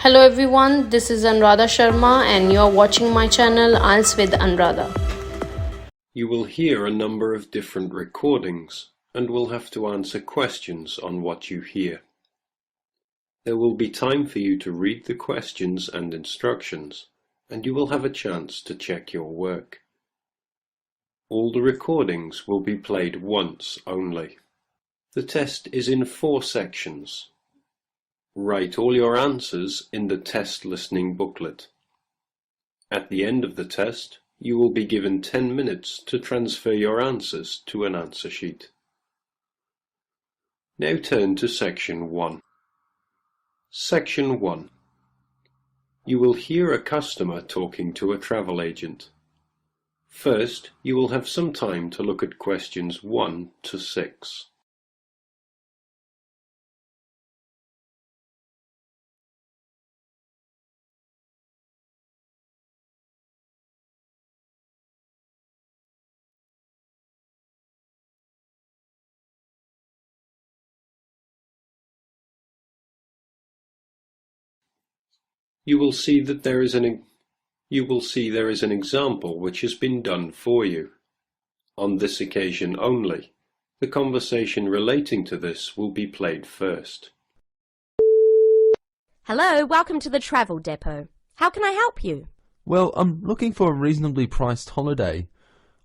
Hello everyone, this is Anuradha Sharma and you are watching my channel IELTS with Anuradha. You will hear a number of different recordings and will have to answer questions on what you hear. There will be time for you to read the questions and instructions, and you will have a chance to check your work. All the recordings will be played once only. The test is in 4 sections. Write all your answers in the test listening booklet. At the end of the test, you will be given 10 minutes to transfer your answers to an answer sheet. Now turn to Section 1. Section 1. You will hear a customer talking to a travel agent. First, you will have some time to look at questions 1 to 6. You will see there is an example which has been done for you. On this occasion only, the conversation relating to this will be played first. Hello, welcome to the travel depot. How can I help you? Well, I'm looking for a reasonably priced holiday.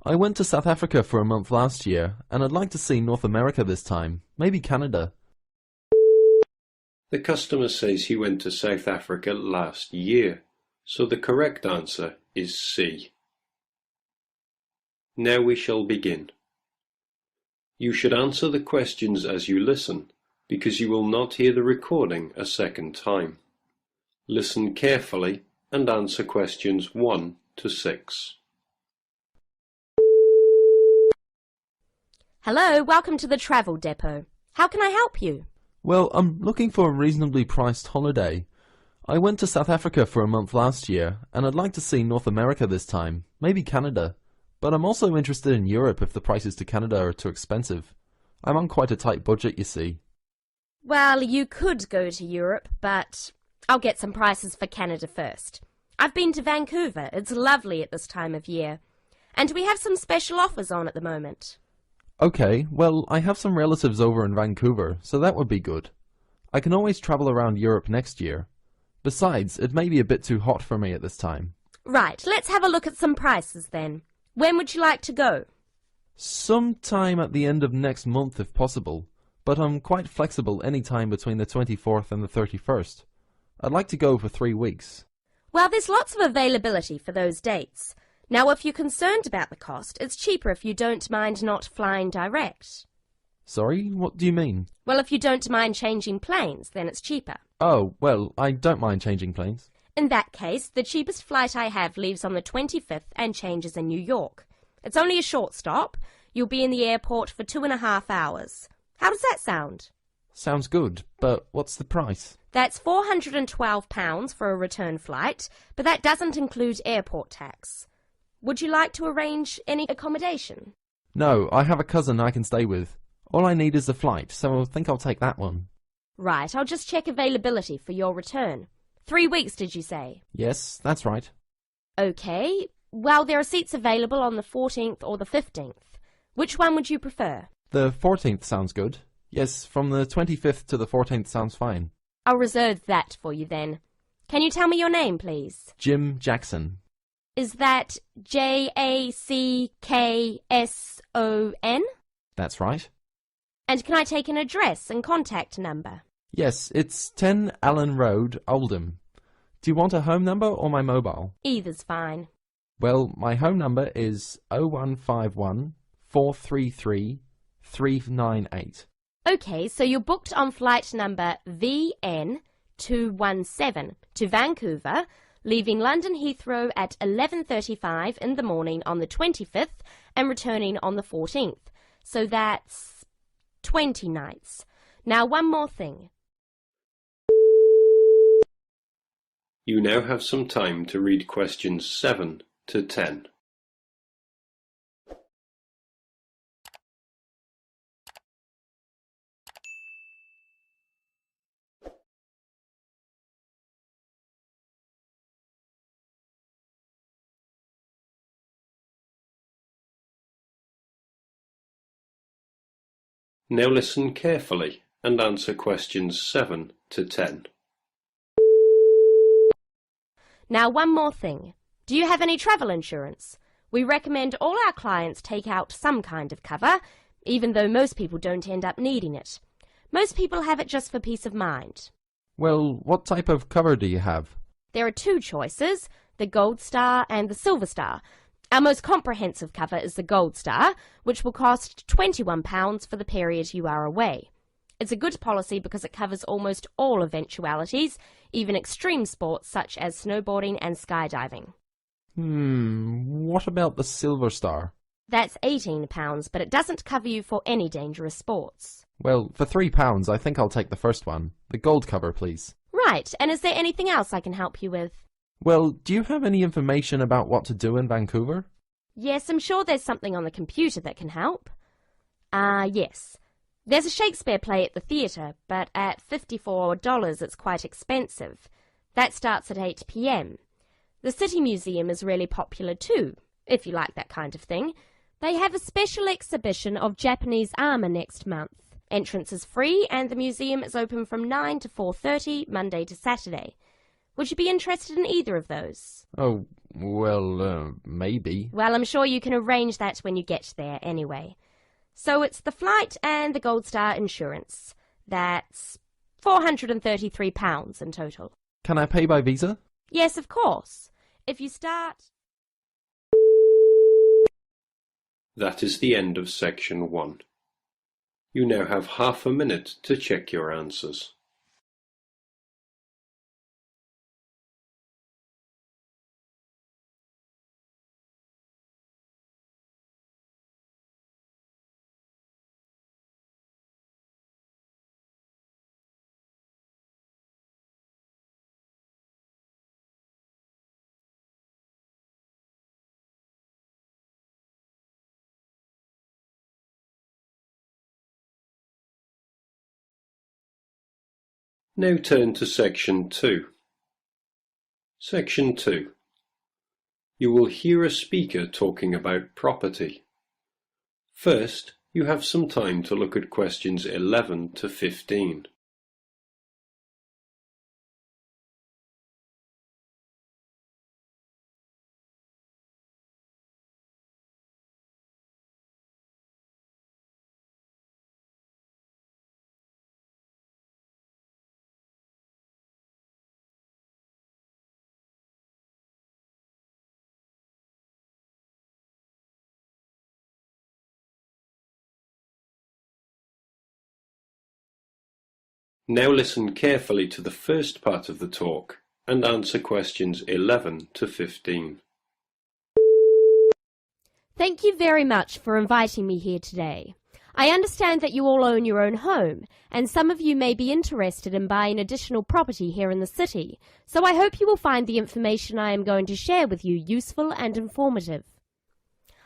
I went to South Africa for a month last year, and I'd like to see North America this time, maybe Canada. The customer says he went to South Africa last year, so the correct answer is C. Now we shall begin. You should answer the questions as you listen, because you will not hear the recording a second time. Listen carefully and answer questions 1 to 6. Hello, welcome to the travel depot. How can I help you? Well, I'm looking for a reasonably priced holiday. I went to South Africa for a month last year, and I'd like to see North America this time, maybe Canada. But I'm also interested in Europe if the prices to Canada are too expensive. I'm on quite a tight budget, you see. Well, you could go to Europe, but I'll get some prices for Canada first. I've been to Vancouver. It's lovely at this time of year. And we have some special offers on at the moment. Okay, well, I have some relatives over in Vancouver, so that would be good. I can always travel around Europe next year. Besides, it may be a bit too hot for me at this time. Right, let's have a look at some prices then. When would you like to go? Sometime at the end of next month if possible, but I'm quite flexible any time between the 24th and the 31st. I'd like to go for 3 weeks. Well, there's lots of availability for those dates. Now, if you're concerned about the cost, it's cheaper if you don't mind not flying direct. Sorry, what do you mean? Well, if you don't mind changing planes, then it's cheaper. Oh, well, I don't mind changing planes. In that case, the cheapest flight I have leaves on the 25th and changes in New York. It's only a short stop. You'll be in the airport for 2.5 hours. How does that sound? Sounds good, but what's the price? That's £412 for a return flight, but that doesn't include airport tax. Would you like to arrange any accommodation? No, I have a cousin I can stay with. All I need is a flight, so I think I'll take that one. Right, I'll just check availability for your return. 3 weeks, did you say? Yes, that's right. Okay, well, there are seats available on the 14th or the 15th. Which one would you prefer? The 14th sounds good. Yes, from the 25th to the 14th sounds fine. I'll reserve that for you then. Can you tell me your name, please? Jim Jackson. Is that Jackson? That's right. And can I take an address and contact number? Yes, it's 10 Allen Road, Oldham. Do you want a home number or my mobile? Either's fine. Well, my home number is 0151 433 398. Okay, so you're booked on flight number VN217 to Vancouver, leaving London Heathrow at 11:35 in the morning on the 25th and returning on the 14th. So that's 20 nights. Now, one more thing. You now have some time to read questions 7 to 10. Now listen carefully and answer questions 7 to 10. Now one more thing. Do you have any travel insurance? We recommend all our clients take out some kind of cover, even though most people don't end up needing it. Most people have it just for peace of mind. Well, what type of cover do you have? There are two choices, the Gold Star and the Silver Star. Our most comprehensive cover is the Gold Star, which will cost £21 for the period you are away. It's a good policy because it covers almost all eventualities, even extreme sports such as snowboarding and skydiving. What about the Silver Star? That's £18, but it doesn't cover you for any dangerous sports. Well, for £3, I think I'll take the first one. The gold cover, please. Right, and is there anything else I can help you with? Well, do you have any information about what to do in Vancouver? Yes, I'm sure there's something on the computer that can help. Yes. There's a Shakespeare play at the theatre, but at $54 it's quite expensive. That starts at 8 p.m. The City Museum is really popular too, if you like that kind of thing. They have a special exhibition of Japanese armour next month. Entrance is free and the museum is open from 9 to 4:30, Monday to Saturday. Would you be interested in either of those? Oh, well, maybe. Well, I'm sure you can arrange that when you get there anyway. So it's the flight and the Gold Star insurance. That's £433 in total. Can I pay by Visa? Yes, of course. If you start... That is the end of section 1. You now have half a minute to check your answers. Now turn to section 2. Section 2. You will hear a speaker talking about property. First, you have some time to look at questions 11 to 15. Now listen carefully to the first part of the talk and answer questions 11 to 15. Thank you very much for inviting me here today. I understand that you all own your own home, and some of you may be interested in buying additional property here in the city, so I hope you will find the information I am going to share with you useful and informative.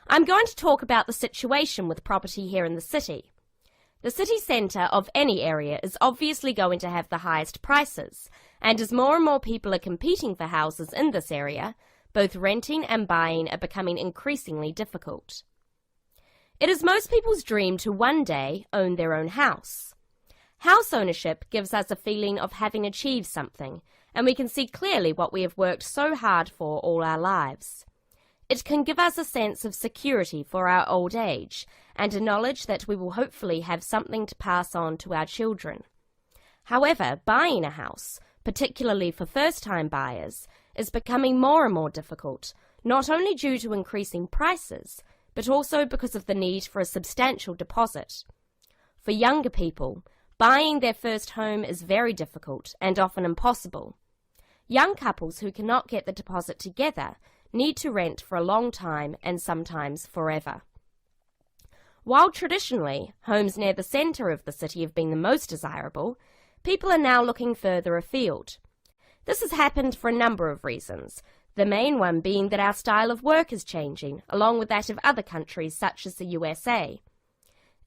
I'm going to talk about the situation with property here in the city. The city centre of any area is obviously going to have the highest prices, and as more and more people are competing for houses in this area, both renting and buying are becoming increasingly difficult. It is most people's dream to one day own their own house. House ownership gives us a feeling of having achieved something, and we can see clearly what we have worked so hard for all our lives. It can give us a sense of security for our old age, and a knowledge that we will hopefully have something to pass on to our children. However, buying a house, particularly for first-time buyers, is becoming more and more difficult, not only due to increasing prices, but also because of the need for a substantial deposit. For younger people, buying their first home is very difficult and often impossible. Young couples who cannot get the deposit together need to rent for a long time and sometimes forever. While traditionally homes near the centre of the city have been the most desirable, people are now looking further afield. This has happened for a number of reasons, the main one being that our style of work is changing, along with that of other countries such as the USA.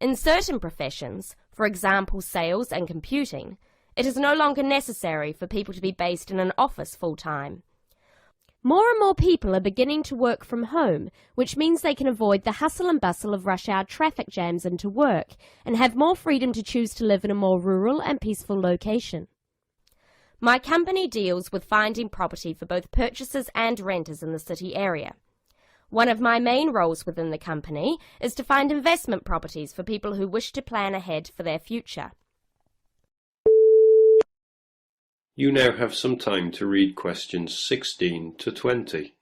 In certain professions, for example sales and computing, it is no longer necessary for people to be based in an office full-time. More and more people are beginning to work from home, which means they can avoid the hustle and bustle of rush hour traffic jams into work and have more freedom to choose to live in a more rural and peaceful location. My company deals with finding property for both purchasers and renters in the city area. One of my main roles within the company is to find investment properties for people who wish to plan ahead for their future. You now have some time to read questions 16 to 20.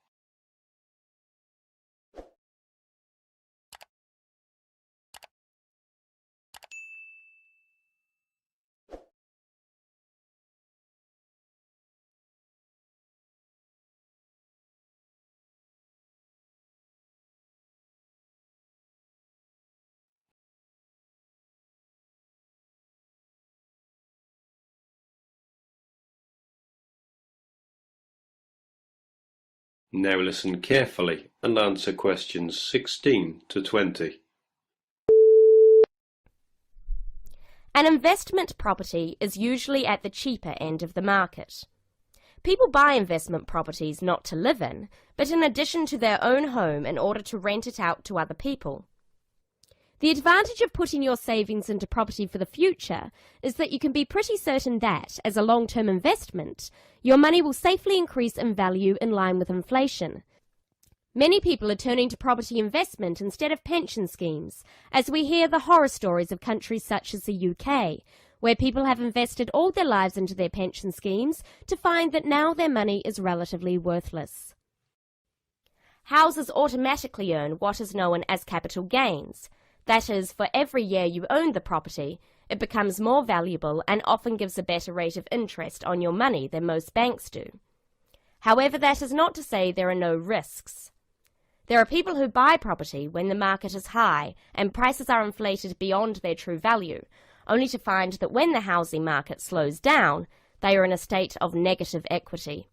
Now listen carefully and answer questions 16 to 20. An investment property is usually at the cheaper end of the market. People buy investment properties not to live in, but in addition to their own home in order to rent it out to other people. The advantage of putting your savings into property for the future is that you can be pretty certain that, as a long-term investment, your money will safely increase in value in line with inflation. Many people are turning to property investment instead of pension schemes, as we hear the horror stories of countries such as the UK, where people have invested all their lives into their pension schemes to find that now their money is relatively worthless. Houses automatically earn what is known as capital gains. That is, for every year you own the property, it becomes more valuable and often gives a better rate of interest on your money than most banks do. However, that is not to say there are no risks. There are people who buy property when the market is high and prices are inflated beyond their true value, only to find that when the housing market slows down, they are in a state of negative equity.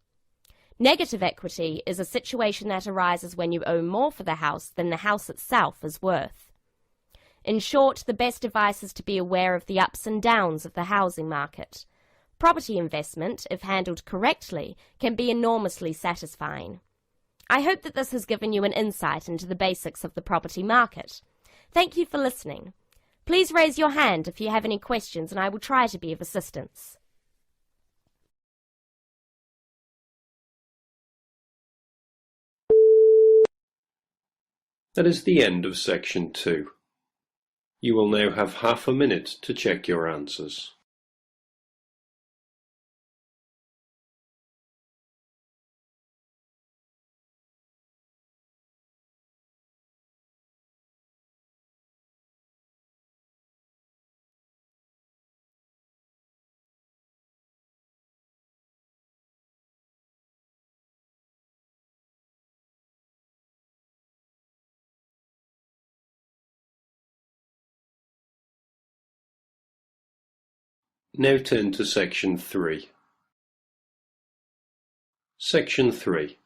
Negative equity is a situation that arises when you owe more for the house than the house itself is worth. In short, the best advice is to be aware of the ups and downs of the housing market. Property investment, if handled correctly, can be enormously satisfying. I hope that this has given you an insight into the basics of the property market. Thank you for listening. Please raise your hand if you have any questions and I will try to be of assistance. That is the end of section 2. You will now have half a minute to check your answers. Now turn to section 3. Section 3.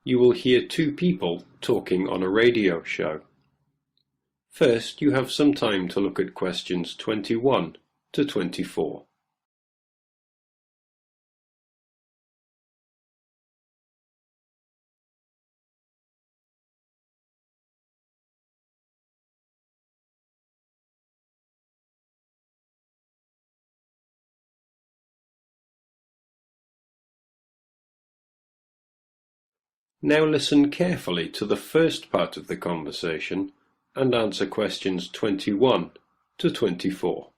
You will hear two people talking on a radio show. First, you have some time to look at questions 21 to 24. Now listen carefully to the first part of the conversation and answer questions 21 to 24.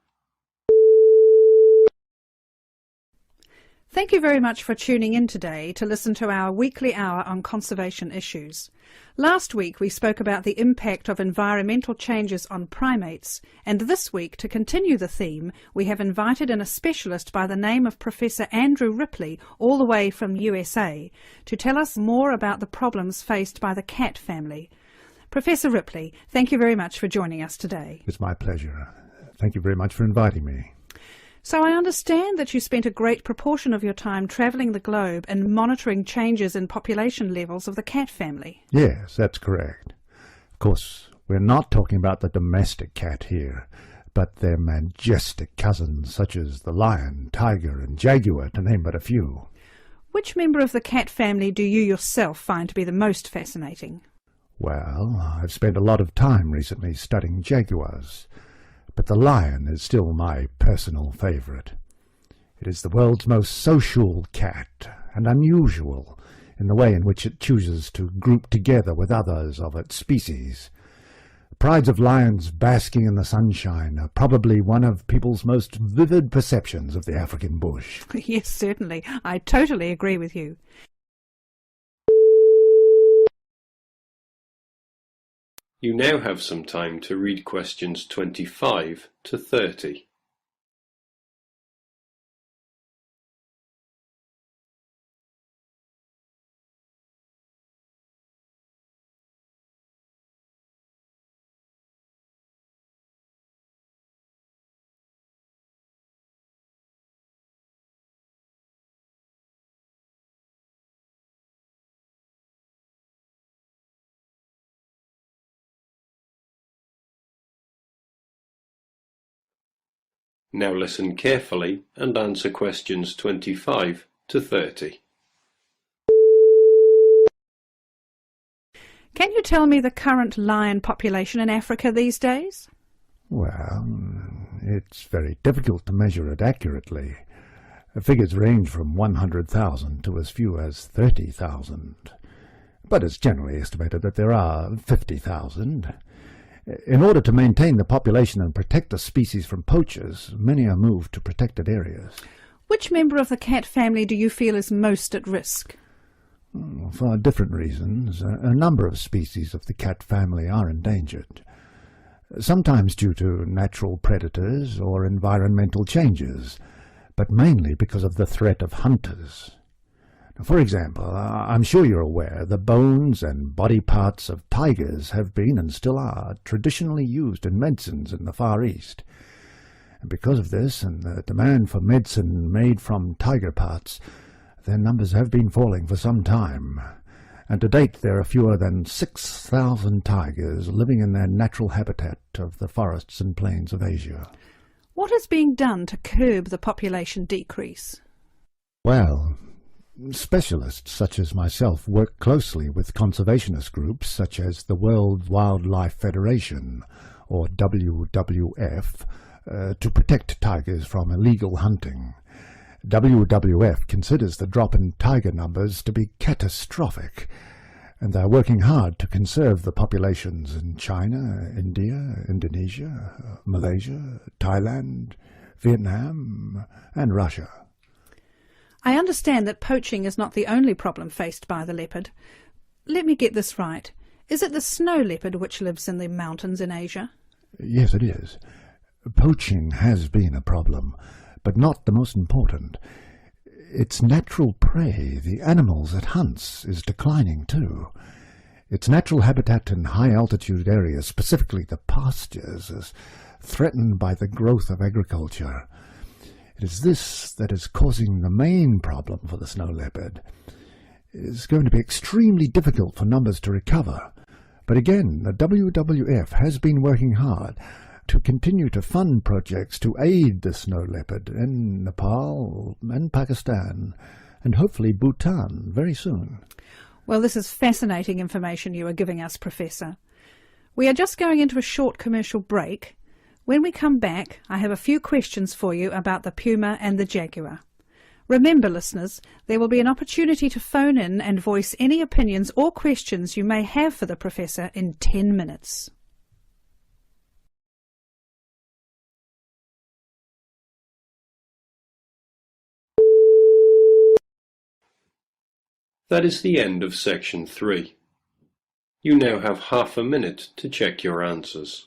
Thank you very much for tuning in today to listen to our weekly hour on conservation issues. Last week we spoke about the impact of environmental changes on primates, and this week, to continue the theme, we have invited in a specialist by the name of Professor Andrew Ripley, all the way from USA, to tell us more about the problems faced by the cat family. Professor Ripley, thank you very much for joining us today. It's my pleasure. Thank you very much for inviting me. So I understand that you spent a great proportion of your time travelling the globe and monitoring changes in population levels of the cat family. Yes, that's correct. Of course, we're not talking about the domestic cat here, but their majestic cousins such as the lion, tiger and jaguar, to name but a few. Which member of the cat family do you yourself find to be the most fascinating? Well, I've spent a lot of time recently studying jaguars, but the lion is still my personal favourite. It is the world's most social cat, and unusual in the way in which it chooses to group together with others of its species. Prides of lions basking in the sunshine are probably one of people's most vivid perceptions of the African bush. Yes, certainly. I totally agree with you. You now have some time to read questions 25 to 30. Now listen carefully and answer questions 25 to 30. Can you tell me the current lion population in Africa these days? Well, it's very difficult to measure it accurately. Figures range from 100,000 to as few as 30,000. But it's generally estimated that there are 50,000. In order to maintain the population and protect the species from poachers, many are moved to protected areas. Which member of the cat family do you feel is most at risk? For different reasons, a number of species of the cat family are endangered, sometimes due to natural predators or environmental changes, but mainly because of the threat of hunters. For example, I'm sure you're aware the bones and body parts of tigers have been and still are traditionally used in medicines in the Far East. And because of this and the demand for medicine made from tiger parts, their numbers have been falling for some time. And to date there are fewer than 6,000 tigers living in their natural habitat of the forests and plains of Asia. What is being done to curb the population decrease? Well, specialists such as myself work closely with conservationist groups such as the World Wildlife Federation, or WWF, to protect tigers from illegal hunting. WWF considers the drop in tiger numbers to be catastrophic, and they are working hard to conserve the populations in China, India, Indonesia, Malaysia, Thailand, Vietnam, and Russia. I understand that poaching is not the only problem faced by the leopard. Let me get this right. Is it the snow leopard which lives in the mountains in Asia? Yes, it is. Poaching has been a problem, but not the most important. Its natural prey, the animals it hunts, is declining too. Its natural habitat in high-altitude areas, specifically the pastures, is threatened by the growth of agriculture. It is this that is causing the main problem for the snow leopard. It is going to be extremely difficult for numbers to recover. But again, the WWF has been working hard to continue to fund projects to aid the snow leopard in Nepal and Pakistan, and hopefully Bhutan very soon. Well, this is fascinating information you are giving us, Professor. We are just going into a short commercial break. When we come back, I have a few questions for you about the puma and the jaguar. Remember, listeners, there will be an opportunity to phone in and voice any opinions or questions you may have for the Professor in 10 minutes. That is the end of section 3. You now have half a minute to check your answers.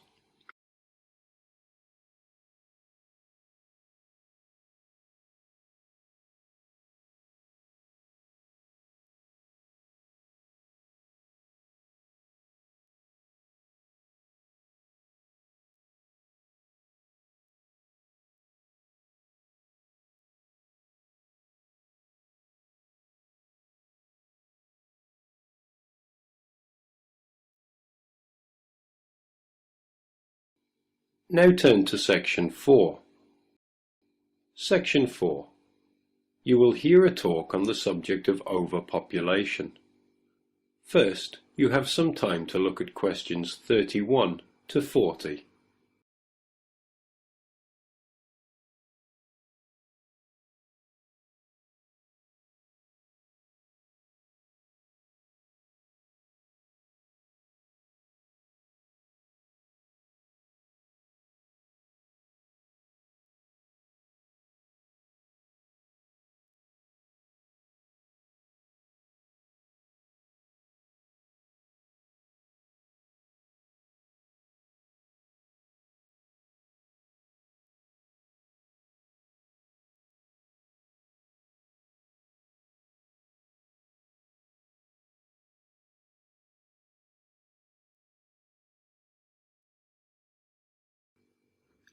Now turn to section 4. Section 4. you will hear a talk on the subject of overpopulation. First, you have some time to look at questions 31 to 40.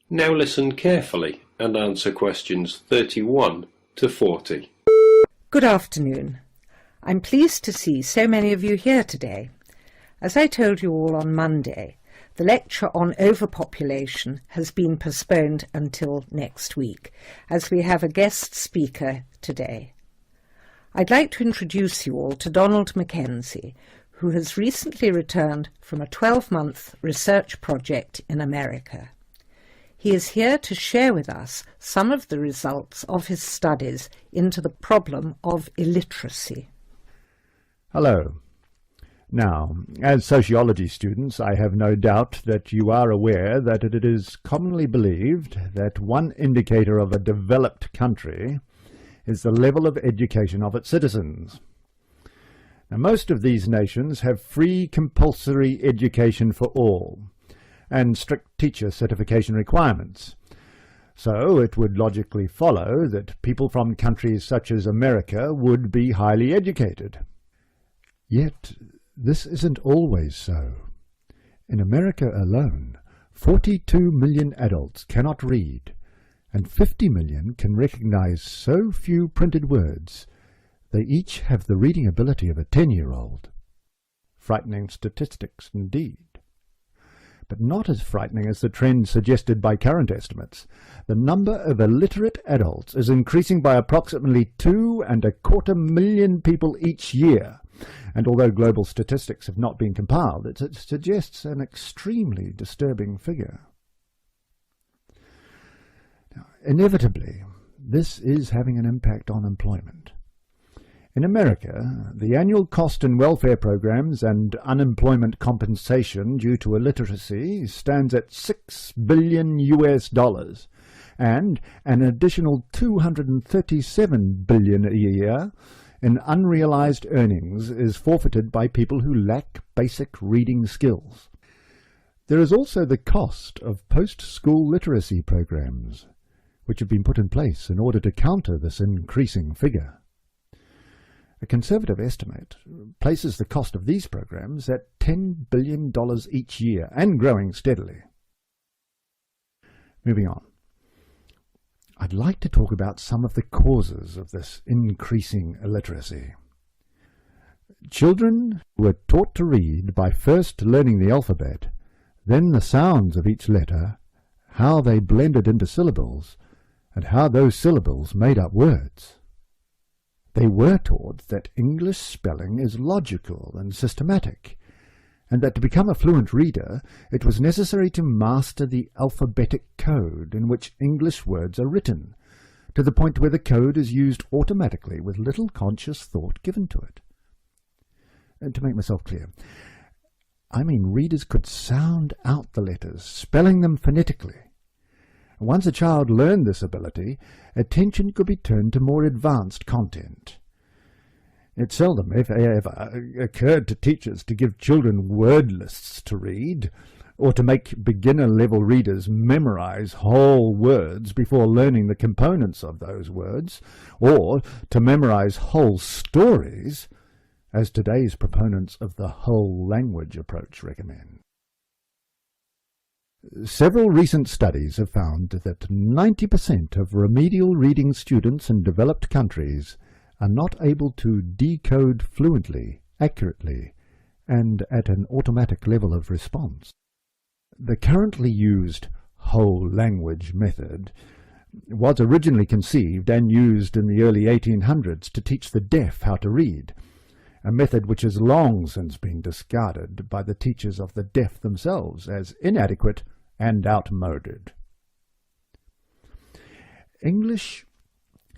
Now listen carefully and answer questions 31 to 40. Good afternoon. I'm pleased to see so many of you here today. As I told you all on Monday, the lecture on overpopulation has been postponed until next week, as we have a guest speaker today. I'd like to introduce you all to Donald Mackenzie, who has recently returned from a 12-month research project in America. He is here to share with us some of the results of his studies into the problem of illiteracy. Hello. Now, as sociology students, I have no doubt that you are aware that it is commonly believed that one indicator of a developed country is the level of education of its citizens. Now, most of these nations have free compulsory education for all, and strict teacher certification requirements. So it would logically follow that people from countries such as America would be highly educated. Yet this isn't always so. In America alone, 42 million adults cannot read, and 50 million can recognize so few printed words they each have the reading ability of a 10-year-old. Frightening statistics indeed. But not as frightening as the trend suggested by current estimates. The number of illiterate adults is increasing by approximately 2.25 million people each year, and although global statistics have not been compiled, it suggests an extremely disturbing figure. Now, inevitably, this is having an impact on employment. In America, the annual cost in welfare programs and unemployment compensation due to illiteracy stands at $6 billion and an additional $237 billion a year in unrealized earnings is forfeited by people who lack basic reading skills. There is also the cost of post-school literacy programs, which have been put in place in order to counter this increasing figure. A conservative estimate places the cost of these programs at $10 billion each year and growing steadily. Moving on. I'd like to talk about some of the causes of this increasing illiteracy. Children were taught to read by first learning the alphabet, then the sounds of each letter, how they blended into syllables, and how those syllables made up words. They were taught that English spelling is logical and systematic, and that to become a fluent reader it was necessary to master the alphabetic code in which English words are written, to the point where the code is used automatically with little conscious thought given to it. And to make myself clear, I mean readers could sound out the letters, spelling them phonetically. Once a child learned this ability, attention could be turned to more advanced content. It seldom, if ever, occurred to teachers to give children word lists to read, or to make beginner-level readers memorize whole words before learning the components of those words, or to memorize whole stories, as today's proponents of the whole language approach recommend. Several recent studies have found that 90% of remedial reading students in developed countries are not able to decode fluently, accurately, and at an automatic level of response. The currently used whole language method was originally conceived and used in the early 1800s to teach the deaf how to read, a method which has long since been discarded by the teachers of the deaf themselves as inadequate and outmoded. English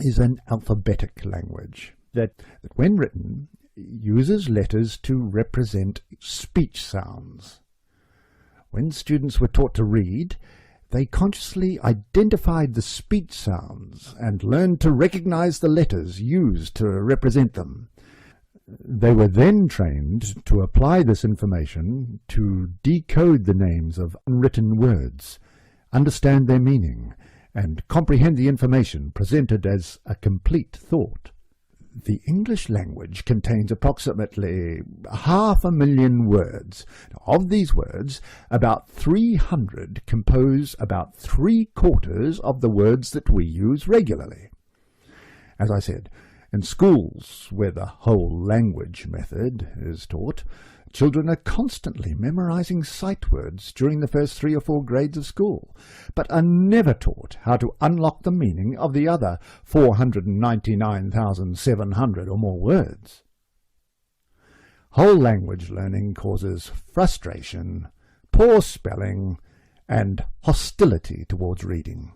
is an alphabetic language that when written, uses letters to represent speech sounds. When students were taught to read, they consciously identified the speech sounds and learned to recognize the letters used to represent them. They were then trained to apply this information to decode the names of unwritten words, understand their meaning, and comprehend the information presented as a complete thought. The English language contains approximately 500,000 words. Of these words, about 300 compose about 3/4 of the words that we use regularly. As I said, in schools where the whole language method is taught, children are constantly memorizing sight words during the first 3 or 4 grades of school, but are never taught how to unlock the meaning of the other 499,700 or more words. Whole language learning causes frustration, poor spelling, and hostility towards reading.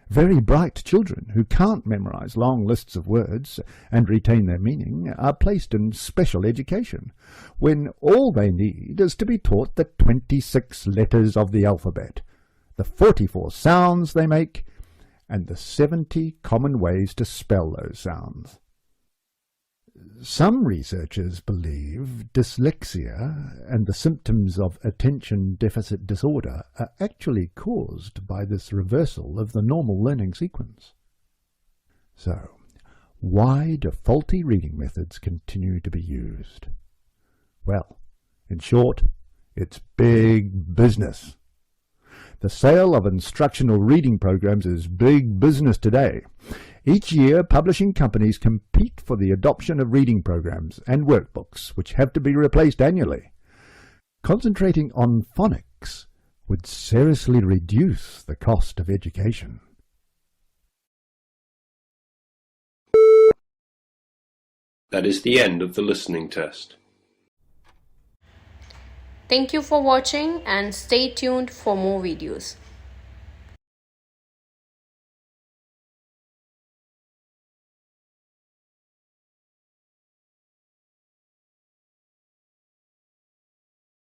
Very bright children who can't memorize long lists of words and retain their meaning are placed in special education, when all they need is to be taught the 26 letters of the alphabet, the 44 sounds they make, and the 70 common ways to spell those sounds. Some researchers believe dyslexia and the symptoms of attention deficit disorder are actually caused by this reversal of the normal learning sequence. So, why do faulty reading methods continue to be used? Well, in short, it's big business. The sale of instructional reading programs is big business today. Each year, publishing companies compete for the adoption of reading programs and workbooks, which have to be replaced annually. Concentrating on phonics would seriously reduce the cost of education. That is the end of the listening test. Thank you for watching and stay tuned for more videos.